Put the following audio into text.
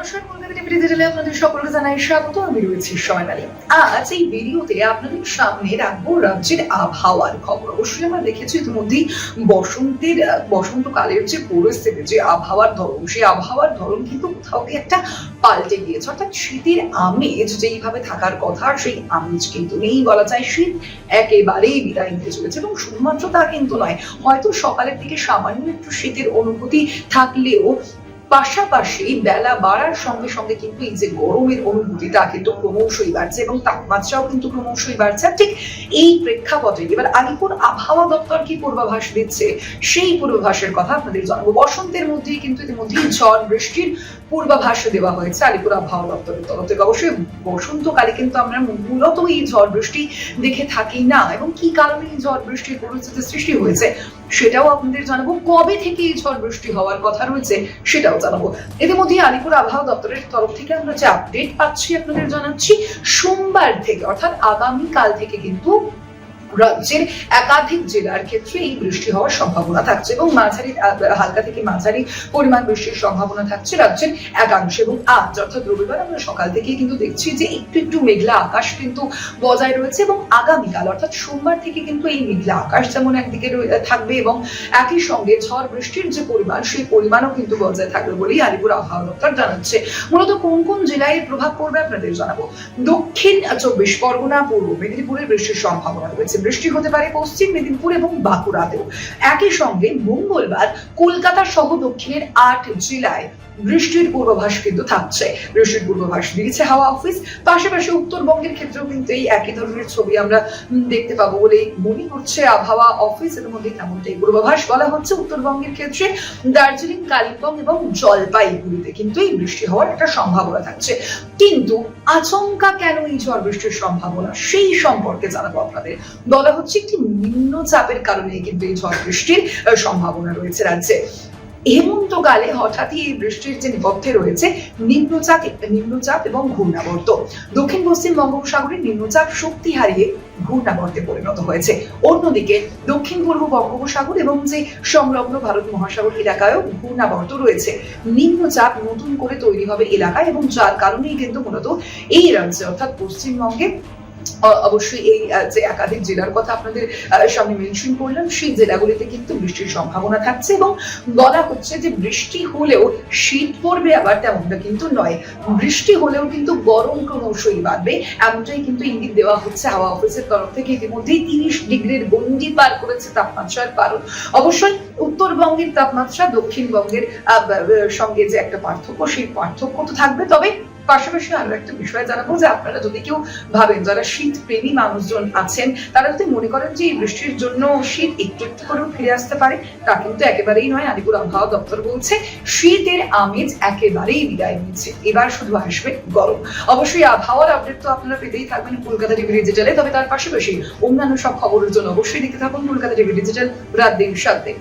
নমস্কার, কলকাতা টিভি ডিজিটালে আপনাদের সকলকে জানাই স্বাগত। আমি রয়েছি সোনালী। আজ এই ভিডিওতে আপনাদের সামনে রাখবো রাজ্যের আবহাওয়ার খবর। অবশ্যই আমরা দেখেছি ইতিমধ্যেই বসন্তকালের যে পরিস্থিতি, যে আবহাওয়ার ধরন, সেই আবহাওয়ার ধরন কিন্তু কোথাও গিয়ে একটা পাল্টে গিয়েছে। অর্থাৎ শীতের আমেজ যেইভাবে থাকার কথা, সেই আমেজ কিন্তু নেই বলা যায়। শীত একেবারেই বিদায় নিতে চলেছে এবং শুধুমাত্র তা কিন্তু নয়, হয়তো সকালের দিকে সামান্য একটু শীতের অনুভূতি থাকলেও পাশাপাশি বেলা বাড়ার সঙ্গে সঙ্গে কিন্তু এই যে গরমের অনুভূতিটা কিন্তু ক্রমশই বাড়ছে এবং তাপমাত্রাও কিন্তু ক্রমশই বাড়ছে। ঠিক এই প্রেক্ষাপটে এবার আলিপুর আবহাওয়া দপ্তর কি পূর্বাভাস দিচ্ছে, সেই পূর্বাভাসের কথা আপনাদের জানাবো। বসন্তের মধ্যেই কিন্তু ইতিমধ্যেই ঝড় বৃষ্টির পূর্বাভাস দেওয়া হয়েছে আলিপুর আবহাওয়া দপ্তরের তরফ থেকে। অবশ্যই বসন্তকালে কিন্তু আমরা মূলত এই ঝড় বৃষ্টি দেখে থাকি না, এবং কি কারণে এই ঝড় বৃষ্টির পরিস্থিতি সৃষ্টি হয়েছে সেটাও আপনাদের জানাবো। কবে থেকে এই ঝড় বৃষ্টি হওয়ার কথা রয়েছে সেটাও জানাবো। ইতিমধ্যে আলিপুর আবহাওয়া দপ্তরের তরফ থেকে আমরা যে আপডেট পাচ্ছি আপনাদের জানাচ্ছি, সোমবার থেকে অর্থাৎ আগামীকাল থেকে কিন্তু রাজ্যের একাধিক জেলার ক্ষেত্রে এই বৃষ্টি হওয়ার সম্ভাবনা থাকছে এবং হালকা থেকে মাঝারি পরিমাণ বৃষ্টির সম্ভাবনা থাকছে রাজ্যের একাংশে। এবং আজ অর্থাৎ রবিবার আমরা সকাল থেকে কিন্তু দেখছি যে একটু একটু মেঘলা আকাশ কিন্তু বজায় রয়েছে এবং আগামীকাল অর্থাৎ সোমবার থেকে কিন্তু এই মেঘলা আকাশ যেমন একদিকে থাকবে এবং একই সঙ্গে ঝড় বৃষ্টির যে পরিমাণ, সেই পরিমাণও কিন্তু বজায় থাকবে বলেই আলিপুর আবহাওয়া দপ্তর জানাচ্ছে। মূলত কোন কোন জেলায় প্রভাব পড়বে আপনাদের জানাবো। দক্ষিণ 24 পরগনা, পূর্ব মেদিনীপুরের বৃষ্টির সম্ভাবনা রয়েছে। বৃষ্টি হতে পারে পশ্চিম মেদিনীপুর এবং বাঁকুড়াতেও। একই সঙ্গে মঙ্গলবার কলকাতা সহ দক্ষিণের 8 জেলায় বৃষ্টির পূর্বাভাস কিন্তু থাকছে। বৃষ্টির পূর্বাভাস দিয়েছে হাওয়া অফিস। পাশাপাশি উত্তরবঙ্গের ক্ষেত্রেও কিন্তু এই একই ধরনের ছবি আমরা দেখতে পাবো বলেই মনে করছে আবহাওয়া অফিস। এর মধ্যে তেমনটাই পূর্বাভাস বলা হচ্ছে। উত্তরবঙ্গের ক্ষেত্রে দার্জিলিং, কালিম্পং এবং জলপাইগুড়িতে কিন্তু এই বৃষ্টি হওয়ার একটা সম্ভাবনা থাকছে। কিন্তু আচমকা কেন এই ঝড় বৃষ্টির সম্ভাবনা, সেই সম্পর্কে জানাবো আপনাদের। বলা হচ্ছে একটি নিম্নচাপের কারণে কিন্তু এই ঝড় বৃষ্টির সম্ভাবনা রয়েছে রাজ্যে। হেমন্তকালে হঠাৎই এই বৃষ্টির যে নেপথ্যে রয়েছে নিম্নচাপ এবং ঘূর্ণাবর্ত। দক্ষিণ পশ্চিম বঙ্গোপসাগরে নিম্নচাপ শক্তি হারিয়ে ঘূর্ণাবর্তে পরিণত হয়েছে। অন্যদিকে দক্ষিণ পূর্ব বঙ্গোপসাগর এবং যে সংলগ্ন ভারত মহাসাগর এলাকায়ও ঘূর্ণাবর্ত রয়েছে। নিম্নচাপ নতুন করে তৈরি হবে এলাকায় এবং যার কারণেই কিন্তু মূলত এই রাজ্যে অর্থাৎ পশ্চিমবঙ্গে অবশ্যই এই যে একাধিক জেলার কথা আপনাদের সামনে মেনশন করলাম, সেই জেলাগুলিতে কিন্তু বৃষ্টির সম্ভাবনা থাকছে এবং বলা হচ্ছে যে বৃষ্টি হলেও শীত পড়বে আবার তেমনটা কিন্তু নয়। বৃষ্টি হলেও কিন্তু গরম ক্রমশই বাড়বে, এমনটাই কিন্তু ইঙ্গিত দেওয়া হচ্ছে হাওয়া অফিসের তরফ থেকে। ইতিমধ্যেই 30 ডিগ্রির গণ্ডি পার করেছে তাপমাত্রার পারদ। অবশ্যই উত্তরবঙ্গের তাপমাত্রা দক্ষিণবঙ্গের সঙ্গে যে একটা পার্থক্য, সেই পার্থক্য তো থাকবে। তবে পাশাপাশি আরো একটা বিষয় জানাবো যে আপনারা যদি কেউ ভাবেন, যারা শীত প্রেমী মানুষজন আছেন, তারা যদি মনে করেন যে এই বৃষ্টির জন্য শীত একটু একটু করেও ফিরে আসতে পারে, তা কিন্তু একেবারেই নয়। আলিপুর আবহাওয়া দপ্তর বলছে শীতের আমেজ একেবারেই বিদায় নিচ্ছে, এবার শুধু আসবে গরম। অবশ্যই আবহাওয়ার আপডেট তো আপনারা পেতেই থাকবেন কলকাতা টিভি ডিজিটালে। তবে তার পাশাপাশি অন্যান্য সব খবরের জন্য অবশ্যই দেখতে থাকুন কলকাতা টিভি ডিজিটাল রাত দিন 7 দিন।